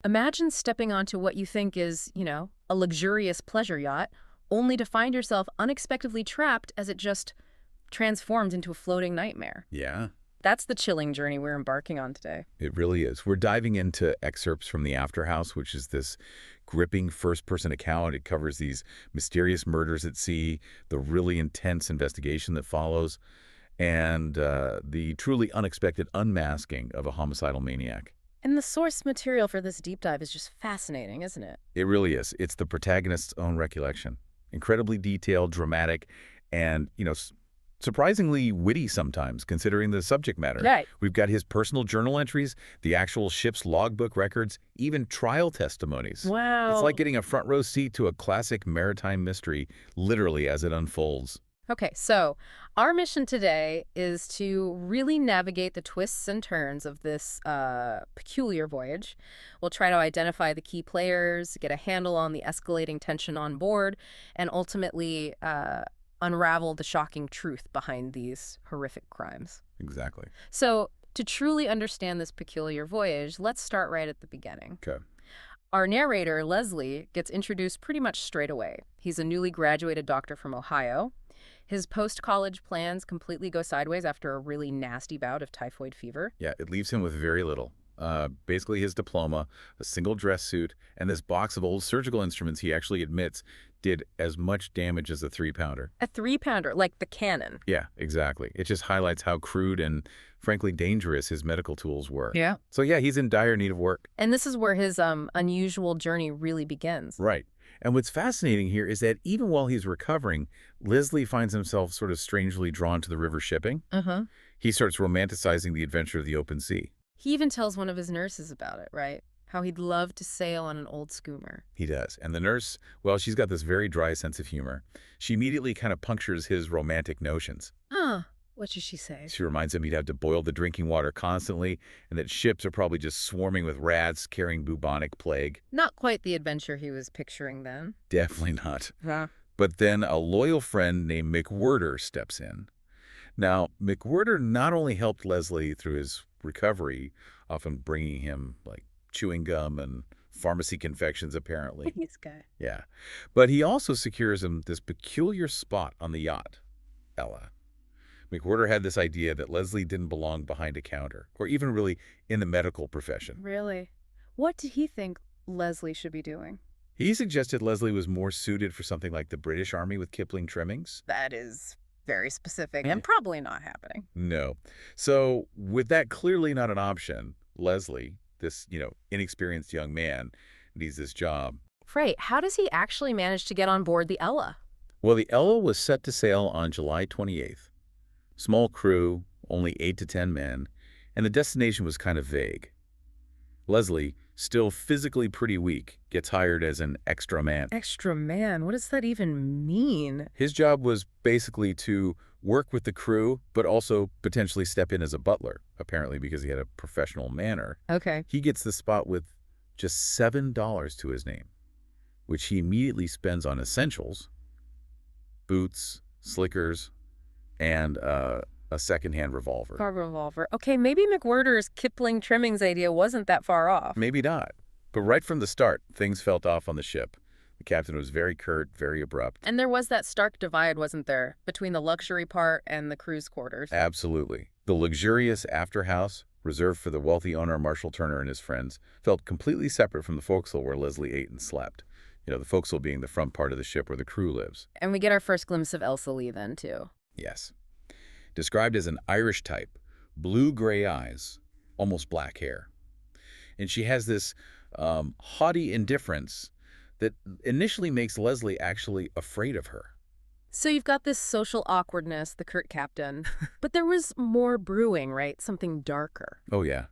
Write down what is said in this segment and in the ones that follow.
Imagine stepping onto what you think is, a luxurious pleasure yacht, only to find yourself unexpectedly trapped as it just transformed into a floating nightmare. Yeah, That's the chilling journey we're embarking on today. it really is. We're diving into excerpts from The After House, which is this gripping first-person account. It covers these mysterious murders at sea, the really intense investigation that follows, and the truly unexpected unmasking of a homicidal maniac. And the source material for this deep dive is just fascinating, isn't it? It really is. It's the protagonist's own recollection. Incredibly detailed, dramatic, and, surprisingly witty sometimes, considering the subject matter. Right. We've got his personal journal entries, the actual ship's logbook records, even trial testimonies. Wow. It's like getting a front row seat to a classic maritime mystery, literally as it unfolds. Okay, so our mission today is to really navigate the twists and turns of this peculiar voyage. We'll try to identify the key players, get a handle on the escalating tension on board, and ultimately unravel the shocking truth behind these horrific crimes. Exactly. So to truly understand this peculiar voyage, let's start right at the beginning. Okay. Our narrator, Leslie, gets introduced pretty much straight away. He's a newly graduated doctor from Ohio. His post-college plans completely go sideways after a really nasty bout of typhoid fever. Yeah, it leaves him with very little. Basically his diploma, a single dress suit, and this box of old surgical instruments he actually admits did as much damage as a 3-pounder. A 3-pounder, like the cannon. Yeah, exactly. It just highlights how crude and, frankly, dangerous his medical tools were. Yeah. So yeah, he's in dire need of work. And this is where his unusual journey really begins. Right. And what's fascinating here is that even while he's recovering, Leslie finds himself sort of strangely drawn to the river shipping. Uh-huh. He starts romanticizing the adventure of the open sea. He even tells one of his nurses about it, right? How he'd love to sail on an old schooner. He does. And the nurse, well, she's got this very dry sense of humor. She immediately kind of punctures his romantic notions. Huh. What should she say? She reminds him he'd have to boil the drinking water constantly and that ships are probably just swarming with rats carrying bubonic plague. Not quite the adventure he was picturing then. Definitely not. Yeah. But then a loyal friend named McWhirter steps in. Now, McWhirter not only helped Leslie through his recovery, often bringing him, like, chewing gum and pharmacy confections, apparently. This guy. Yeah. But he also secures him this peculiar spot on the yacht, Ella. McWhirter had this idea that Leslie didn't belong behind a counter, or even really in the medical profession. Really? What did he think Leslie should be doing? He suggested Leslie was more suited for something like the British Army with Kipling trimmings. That is very specific and probably not happening. No. So with that clearly not an option, Leslie, this, inexperienced young man, needs this job. Right. How does he actually manage to get on board the Ella? Well, the Ella was set to sail on July 28th. Small crew, only 8 to 10 men, and the destination was kind of vague. Leslie, still physically pretty weak, gets hired as an extra man. Extra man? What does that even mean? His job was basically to work with the crew, but also potentially step in as a butler, apparently because he had a professional manner. Okay. He gets the spot with just $7 to his name, which he immediately spends on essentials, boots, slickers, and a second-hand revolver. Revolver. Okay, maybe McWhirter's Kipling trimmings idea wasn't that far off. Maybe not. But right from the start, things felt off on the ship. The captain was very curt, very abrupt. And there was that stark divide, wasn't there, between the luxury part and the crew's quarters? Absolutely. The luxurious after house, reserved for the wealthy owner Marshall Turner and his friends, felt completely separate from the forecastle where Leslie ate and slept. The forecastle being the front part of the ship where the crew lives. And we get our first glimpse of Elsa Lee then, too. Yes. Described as an Irish type, blue-gray eyes, almost black hair. And she has this haughty indifference that initially makes Leslie actually afraid of her. So you've got this social awkwardness, the curt captain, but there was more brewing, right? Something darker. Oh, yeah.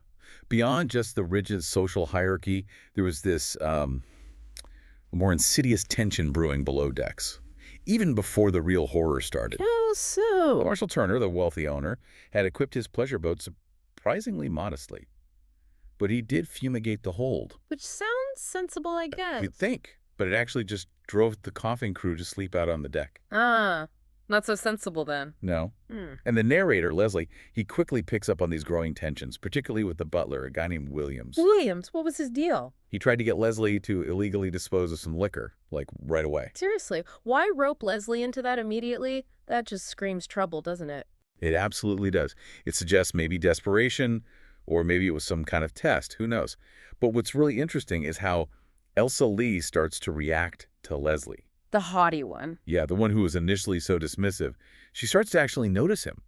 Beyond just the rigid social hierarchy, there was this more insidious tension brewing below decks, even before the real horror started. Oh, so? Marshall Turner, the wealthy owner, had equipped his pleasure boat surprisingly modestly. But he did fumigate the hold. Which sounds sensible, I guess. You'd think, but it actually just drove the coughing crew to sleep out on the deck. Ah, Not so sensible then. No. Hmm. And the narrator, Leslie, he quickly picks up on these growing tensions, particularly with the butler, a guy named Williams. Williams, what was his deal? He tried to get Leslie to illegally dispose of some liquor, like right away. Seriously, why rope Leslie into that immediately? That just screams trouble, doesn't it? It absolutely does. It suggests maybe desperation, or maybe it was some kind of test. Who knows? But what's really interesting is how Elsa Lee starts to react to Leslie. The haughty one. Yeah, the one who was initially so dismissive. She starts to actually notice him.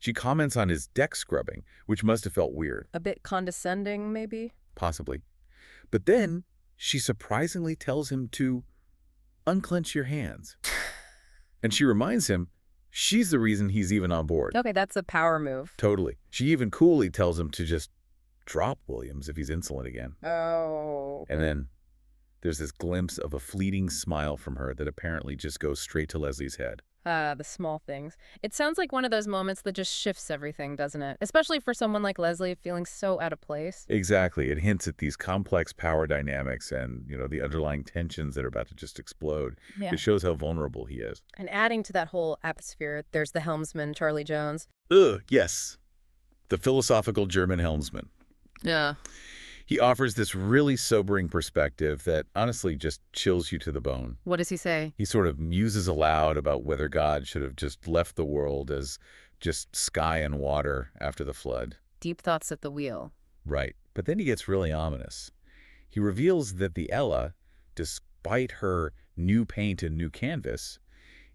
She comments on his deck scrubbing, which must have felt weird. A bit condescending, maybe? Possibly. But then she surprisingly tells him to unclench your hands. And she reminds him she's the reason he's even on board. Okay, that's a power move. Totally. She even coolly tells him to just drop Williams if he's insolent again. Oh. And then there's this glimpse of a fleeting smile from her that apparently just goes straight to Leslie's head. The small things. It sounds like one of those moments that just shifts everything, doesn't it? Especially for someone like Leslie feeling so out of place. Exactly. It hints at these complex power dynamics and, the underlying tensions that are about to just explode. Yeah. It shows how vulnerable he is. And adding to that whole atmosphere, there's the helmsman, Charlie Jones. Yes. The philosophical German helmsman. Yeah. He offers this really sobering perspective that honestly just chills you to the bone. What does he say? He sort of muses aloud about whether God should have just left the world as just sky and water after the flood. Deep thoughts at the wheel. Right. But then he gets really ominous. He reveals that the Ella, despite her new paint and new canvas,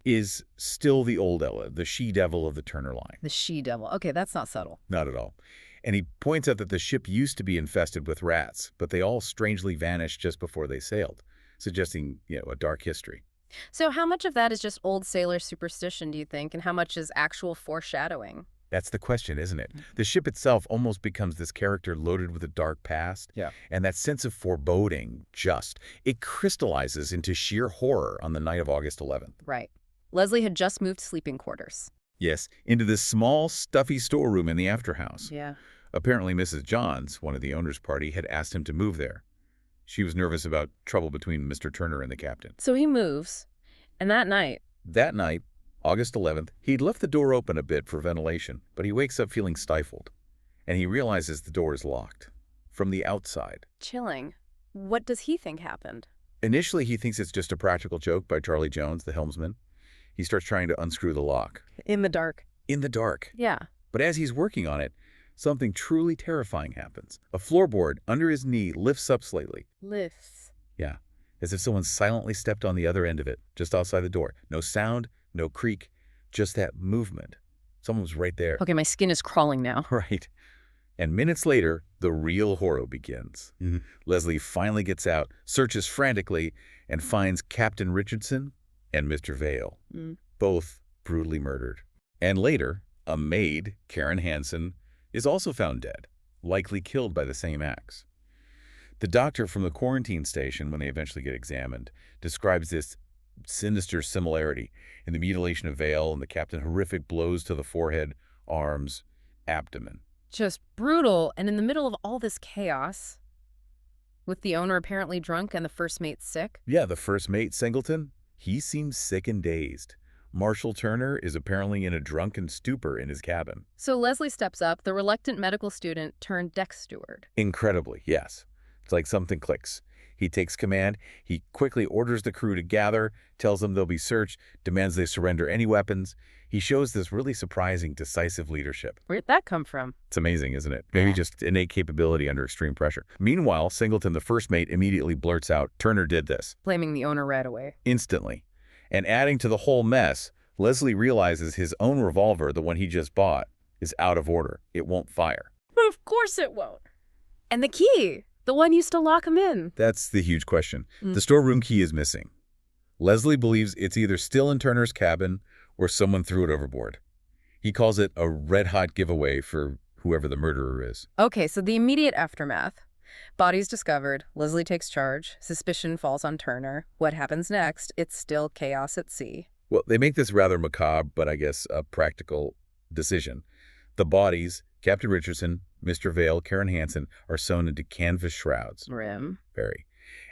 is still the old Ella, the she-devil of the Turner line. The she-devil. Okay, that's not subtle. Not at all. And he points out that the ship used to be infested with rats, but they all strangely vanished just before they sailed, suggesting, a dark history. So how much of that is just old sailor superstition, do you think, and how much is actual foreshadowing? That's the question, isn't it? The ship itself almost becomes this character loaded with a dark past. Yeah. And that sense of foreboding, it crystallizes into sheer horror on the night of August 11th. Right. Leslie had just moved sleeping quarters. Yes, into this small, stuffy storeroom in the afterhouse. Yeah. Apparently, Mrs. Johns, one of the owner's party, had asked him to move there. She was nervous about trouble between Mr. Turner and the captain. So he moves, and that night, August 11th, he'd left the door open a bit for ventilation, but he wakes up feeling stifled, and he realizes the door is locked from the outside. chilling. What does he think happened? Initially, he thinks it's just a practical joke by Charlie Jones, the helmsman. He starts trying to unscrew the lock. In the dark. In the dark. Yeah. But as he's working on it, something truly terrifying happens. A floorboard under his knee lifts up slightly. Lifts. Yeah, as if someone silently stepped on the other end of it, just outside the door. No sound, no creak, just that movement. Someone was right there. Okay, my skin is crawling now. Right. And minutes later, the real horror begins. Leslie finally gets out, searches frantically, and finds Captain Richardson and Mr. Vale, both brutally murdered. And later, a maid, Karen Hansen, is also found dead, likely killed by the same axe. The doctor from the quarantine station, when they eventually get examined, describes this sinister similarity in the mutilation of Vale and the captain's horrific blows to the forehead, arms, abdomen. Just brutal, and in the middle of all this chaos, with the owner apparently drunk and the first mate sick. Yeah, the first mate, Singleton, he seems sick and dazed. Marshal Turner is apparently in a drunken stupor in his cabin. So Leslie steps up, the reluctant medical student turned deck steward. Incredibly, yes. It's like something clicks. He takes command. He quickly orders the crew to gather, tells them they'll be searched, demands they surrender any weapons. He shows this really surprising, decisive leadership. Where'd that come from? It's amazing, isn't it? Maybe just innate capability under extreme pressure. Meanwhile, Singleton, the first mate, immediately blurts out, "Turner did this." Blaming the owner right away. Instantly. And adding to the whole mess, Leslie realizes his own revolver, the one he just bought, is out of order. It won't fire. Of course it won't. And the key, the one used to lock him in. That's the huge question. The storeroom key is missing. Leslie believes it's either still in Turner's cabin or someone threw it overboard. He calls it a red-hot giveaway for whoever the murderer is. Okay, so the immediate aftermath. Body's discovered. Leslie takes charge. Suspicion falls on Turner. What happens next? It's still chaos at sea. Well, they make this rather macabre, but I guess a practical decision. The bodies, Captain Richardson, Mr. Vale, Karen Hansen, are sewn into canvas shrouds. Rim. Very.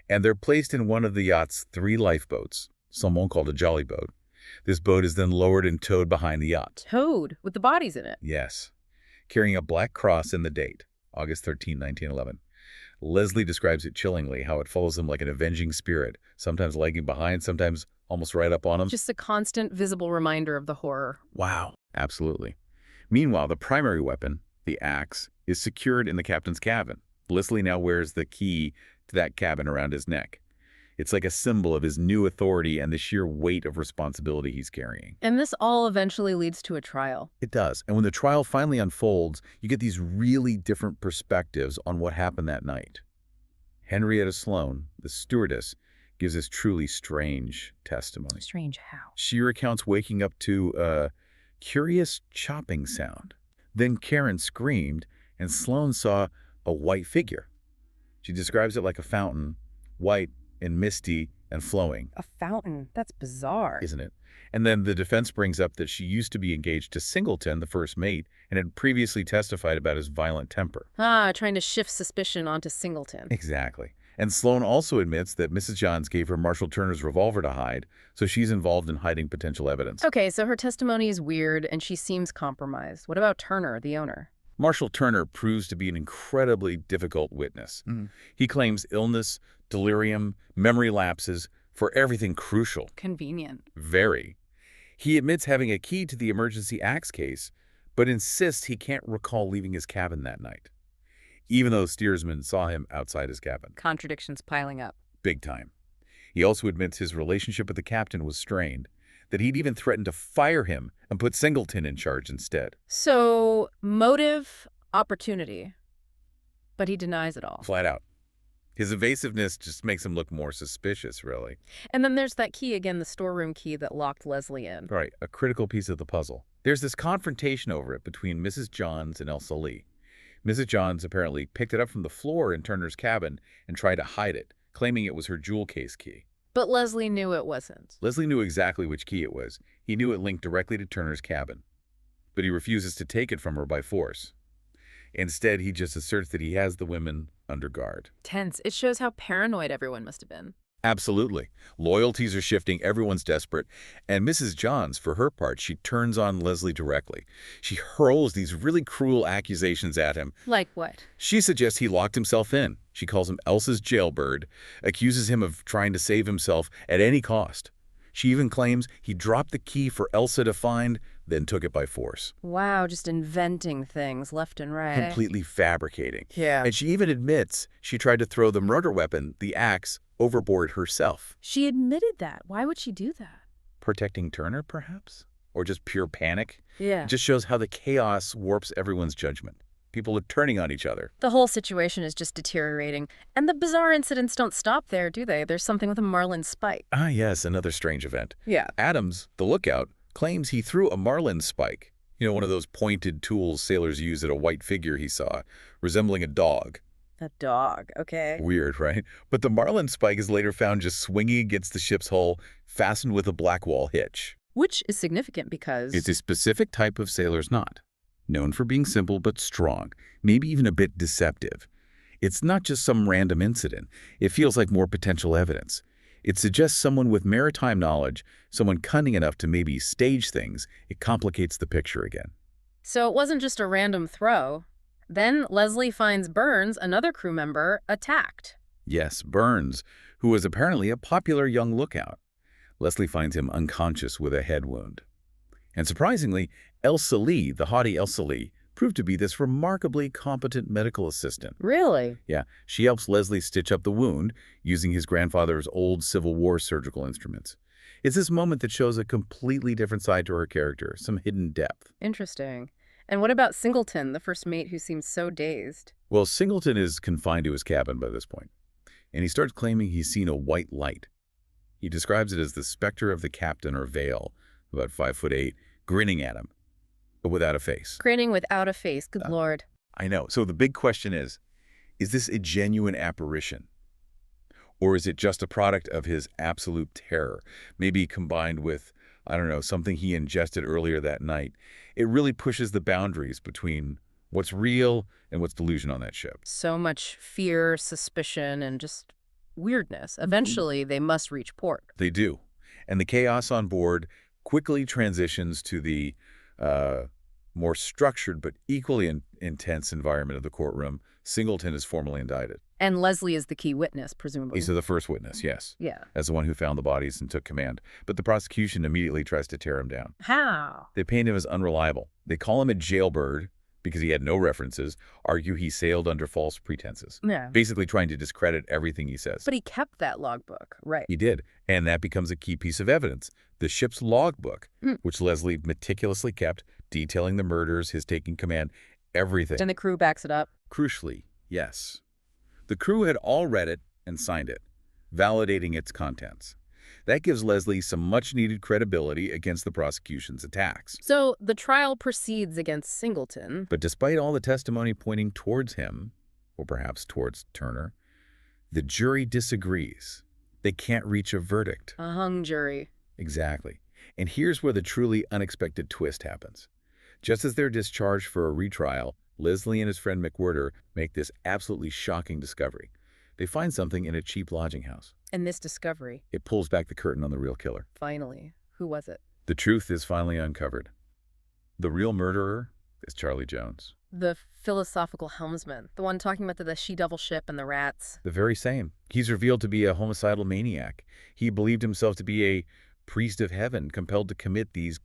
And they're placed in one of the yacht's 3 lifeboats, someone called a jolly boat. This boat is then lowered and towed behind the yacht. Towed with the bodies in it. Yes. Carrying a black cross in the date, August 13, 1911. Leslie describes it chillingly, how it follows him like an avenging spirit, sometimes lagging behind, sometimes almost right up on him. Just a constant visible reminder of the horror. Wow. Absolutely. Meanwhile, the primary weapon, the axe, is secured in the captain's cabin. Leslie now wears the key to that cabin around his neck. It's like a symbol of his new authority and the sheer weight of responsibility he's carrying. And this all eventually leads to a trial. It does. And when the trial finally unfolds, you get these really different perspectives on what happened that night. Henrietta Sloane, the stewardess, gives this truly strange testimony. Strange how? She recounts waking up to a curious chopping sound. Then Karen screamed, and Sloane saw a white figure. She describes it like a fountain, white and misty and flowing. A fountain? That's bizarre. Isn't it? And then the defense brings up that she used to be engaged to Singleton, the first mate, and had previously testified about his violent temper. Trying to shift suspicion onto Singleton. Exactly. And Sloane also admits that Mrs. Johns gave her Marshall Turner's revolver to hide, so she's involved in hiding potential evidence. Okay, so her testimony is weird and she seems compromised. What about Turner, the owner? Marshall Turner proves to be an incredibly difficult witness. He claims illness, delirium, memory lapses for everything crucial. Convenient. Very. He admits having a key to the emergency axe case, but insists he can't recall leaving his cabin that night, even though steersmen saw him outside his cabin. Contradictions piling up. Big time. He also admits his relationship with the captain was strained, that he'd even threatened to fire him and put Singleton in charge instead. So, motive, opportunity. But he denies it all. Flat out. His evasiveness just makes him look more suspicious, really. And then there's that key again, the storeroom key that locked Leslie in. Right, a critical piece of the puzzle. There's this confrontation over it between Mrs. Johns and Elsa Lee. Mrs. Johns apparently picked it up from the floor in Turner's cabin and tried to hide it, claiming it was her jewel case key. But Leslie knew it wasn't. Leslie knew exactly which key it was. He knew it linked directly to Turner's cabin. But he refuses to take it from her by force. Instead, he just asserts that he has the women under guard. Tense. It shows how paranoid everyone must have been. Absolutely. Loyalties are shifting, everyone's desperate, and Mrs. Johns, for her part, she turns on Leslie directly. She hurls these really cruel accusations at him. Like what? She suggests he locked himself in. She calls him Elsa's jailbird, accuses him of trying to save himself at any cost. She even claims he dropped the key for Elsa to find, then took it by force. Wow, just inventing things left and right. Completely fabricating. Yeah. And she even admits she tried to throw the murder weapon, the axe, overboard herself. She admitted that. Why would she do that? Protecting Turner, perhaps? Or just pure panic? Yeah. It just shows how the chaos warps everyone's judgment. People are turning on each other. The whole situation is just deteriorating. And the bizarre incidents don't stop there, do they? There's something with a marlin spike. Ah, yes, another strange event. Yeah. Adams, the lookout, claims he threw a marlin spike. You know, one of those pointed tools sailors use at a white figure he saw, resembling a dog. A dog, okay. Weird, right? But the marlin spike is later found just swinging against the ship's hull, fastened with a blackwall hitch. Which is significant because... It's a specific type of sailor's knot, known for being simple but strong, maybe even a bit deceptive. It's not just some random incident. It feels like more potential evidence. It suggests someone with maritime knowledge, someone cunning enough to maybe stage things. It complicates the picture again. So it wasn't just a random throw. Then Leslie finds Burns, another crew member, attacked. Yes, Burns, who was apparently a popular young lookout. Leslie finds him unconscious with a head wound. And surprisingly, Elsa Lee, the haughty Elsa Lee, proved to be this remarkably competent medical assistant. Really? Yeah, she helps Leslie stitch up the wound using his grandfather's old Civil War surgical instruments. It's this moment that shows a completely different side to her character, some hidden depth. Interesting. And what about Singleton, the first mate who seems so dazed? Well, Singleton is confined to his cabin by this point, and he starts claiming he's seen a white light. He describes it as the specter of the captain or Vale, about 5'8", grinning at him, but without a face. Grinning without a face, good Lord. I know. So the big question is this a genuine apparition? Or is it just a product of his absolute terror, maybe combined with, I don't know, something he ingested earlier that night? It really pushes the boundaries between what's real and what's delusion on that ship. So much fear, suspicion, and just weirdness. Eventually, they must reach port. They do. And the chaos on board quickly transitions to the uh, more structured but equally intense environment of the courtroom. Singleton is formally indicted. And Leslie is the key witness, He's presumably. the first witness, yes, Yeah. as the one who found the bodies and took command. But the prosecution immediately tries to tear him down. How? They paint him as unreliable. They call him a jailbird because he had no references, argue he sailed under false pretenses, Yeah. basically trying to discredit everything he says. But he kept that logbook, right? He did, and that becomes a key piece of evidence. The ship's logbook, Hmm. which Leslie meticulously kept, detailing the murders, his taking command, everything. And the crew backs it up. Crucially, yes. The crew had all read it and signed it, validating its contents. That gives Leslie some much-needed credibility against the prosecution's attacks. So the trial proceeds against Singleton. But despite all the testimony pointing towards him, or perhaps towards Turner, the jury disagrees. They can't reach a verdict. A hung jury. Exactly. And here's where the truly unexpected twist happens. Just as they're discharged for a retrial, Leslie and his friend McWhirter make this absolutely shocking discovery. They find something in a cheap lodging house. And this discovery, It pulls back the curtain on the real killer. finally, who was it? The truth is finally uncovered. The real murderer is Charlie Jones. The philosophical helmsman, the one talking about the she-devil ship and the rats. The very same. He's revealed to be a homicidal maniac. He believed himself to be a priest of heaven, compelled to commit these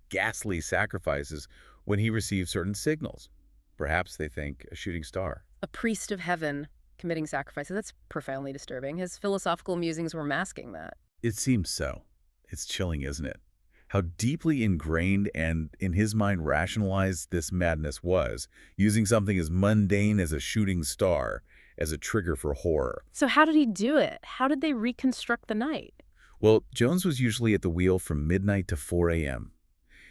ghastly sacrifices when he received certain signals. Perhaps, they think, a shooting star. A priest of heaven committing sacrifices. That's profoundly disturbing. His philosophical musings were masking that. It seems so. It's chilling, isn't it? How deeply ingrained and, in his mind, rationalized this madness was, using something as mundane as a shooting star as a trigger for horror. So how did he do it? How did they reconstruct the night? Well, Jones was usually at the wheel from midnight to 4 a.m.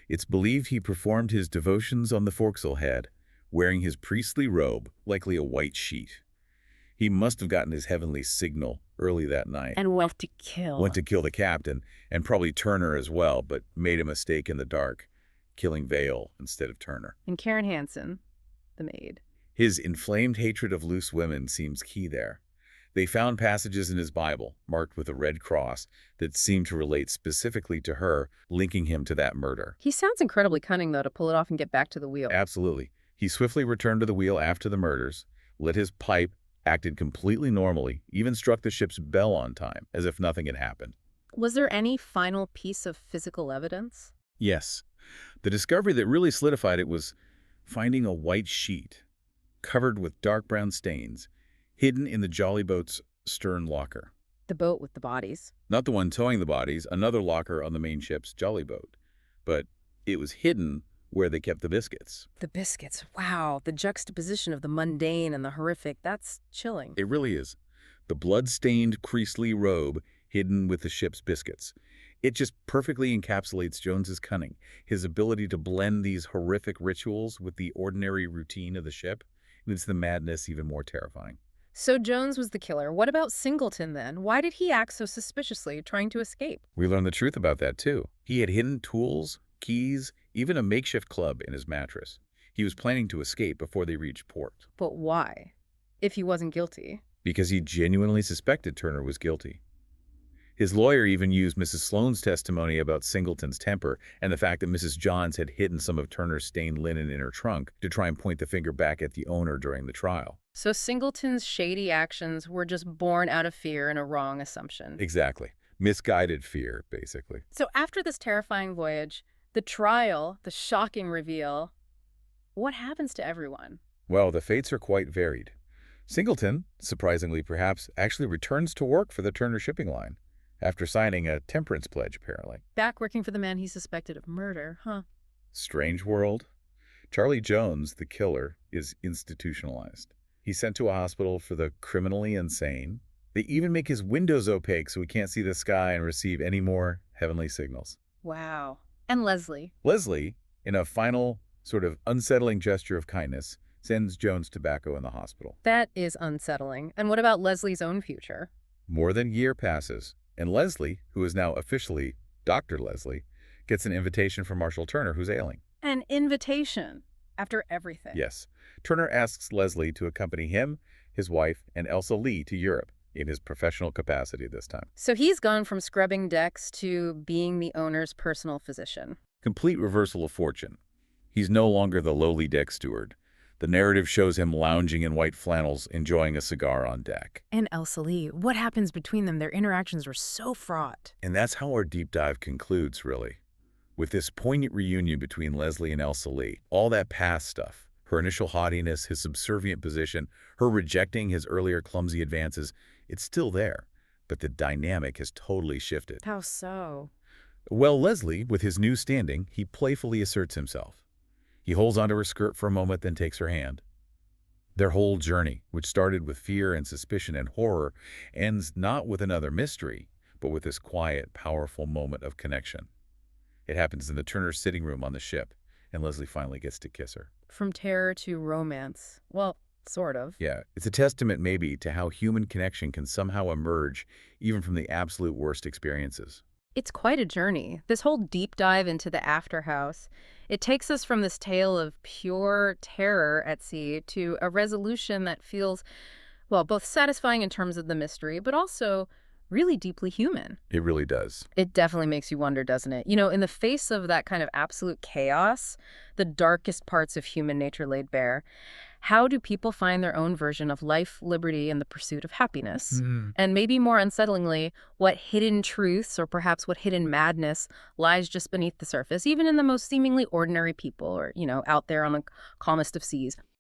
It's believed he performed his devotions on the forecastle head, wearing his priestly robe, likely a white sheet. He must have gotten his heavenly signal early that night. And went to kill. Went to kill the captain, and probably Turner as well, but made a mistake in the dark, killing Vale instead of Turner. And Karen Hansen, the maid. His inflamed hatred of loose women seems key there. They found passages in his Bible, marked with a red cross, that seemed to relate specifically to her, linking him to that murder. He sounds incredibly cunning, though, to pull it off and get back to the wheel. Absolutely. He swiftly returned to the wheel after the murders, lit his pipe, acted completely normally, even struck the ship's bell on time, as if nothing had happened. Was there any final piece of physical evidence? Yes. The discovery that really solidified it was finding a white sheet, covered with dark brown stains, hidden in the jolly boat's stern locker. The boat with the bodies. Not the one towing the bodies, another locker on the main ship's jolly boat. But it was hidden where they kept the biscuits. The biscuits. Wow, the juxtaposition of the mundane and the horrific, that's chilling. It really is. The blood-stained Creasley robe hidden with the ship's biscuits. It just perfectly encapsulates Jones's cunning, his ability to blend these horrific rituals with the ordinary routine of the ship. It makes the madness even more terrifying. So Jones was the killer. What about Singleton, then? Why did he act so suspiciously, trying to escape? We learned the truth about that, too. He had hidden tools, keys, even a makeshift club in his mattress. He was planning to escape before they reached port. But why? If he wasn't guilty. Because he genuinely suspected Turner was guilty. His lawyer even used Mrs. Sloane's testimony about Singleton's temper and the fact that Mrs. Johns had hidden some of Turner's stained linen in her trunk to try and point the finger back at the owner during the trial. So Singleton's shady actions were just born out of fear and a wrong assumption. Exactly. Misguided fear, basically. So after this terrifying voyage, the trial, the shocking reveal, what happens to everyone? Well, the fates are quite varied. Singleton, surprisingly perhaps, actually returns to work for the Turner shipping line after signing a temperance pledge, apparently. Back working for the man he suspected of murder, huh? Strange world. Charlie Jones, the killer, is institutionalized. He's sent to a hospital for the criminally insane. They even make his windows opaque so he can't see the sky and receive any more heavenly signals. Wow. And Leslie? Leslie, in a final sort of unsettling gesture of kindness, sends Jones tobacco in the hospital. That is unsettling. And what about Leslie's own future? More than a year passes, and Leslie, who is now officially Dr. Leslie, gets an invitation from Marshal Turner, who's ailing. An invitation after everything. Yes. Turner asks Leslie to accompany him, his wife, and Elsa Lee to Europe in his professional capacity this time. So he's gone from scrubbing decks to being the owner's personal physician. Complete reversal of fortune. He's no longer the lowly deck steward. The narrative shows him lounging in white flannels, enjoying a cigar on deck. And Elsa Lee, what happens between them? Their interactions were so fraught. And that's how our deep dive concludes, really. With this poignant reunion between Leslie and Elsa Lee, all that past stuff, her initial haughtiness, his subservient position, her rejecting his earlier clumsy advances, it's still there, but the dynamic has totally shifted. How so? Well, Leslie, with his new standing, he playfully asserts himself. He holds onto her skirt for a moment, then takes her hand. Their whole journey, which started with fear and suspicion and horror, ends not with another mystery, but with this quiet, powerful moment of connection. It happens in the Turner's sitting room on the ship, and Leslie finally gets to kiss her. From terror to romance. Well, sort of. Yeah, it's a testament maybe to how human connection can somehow emerge even from the absolute worst experiences. It's quite a journey. This whole deep dive into the afterhouse, it takes us from this tale of pure terror at sea to a resolution that feels, well, both satisfying in terms of the mystery, but also really deeply human. It really does. It definitely makes you wonder, doesn't it? You know, in the face of that kind of absolute chaos, the darkest parts of human nature laid bare, how do people find their own version of life, liberty, and the pursuit of happiness? And maybe more unsettlingly, what hidden truths or perhaps what hidden madness lies just beneath the surface, even in the most seemingly ordinary people or, out there on the calmest of seas?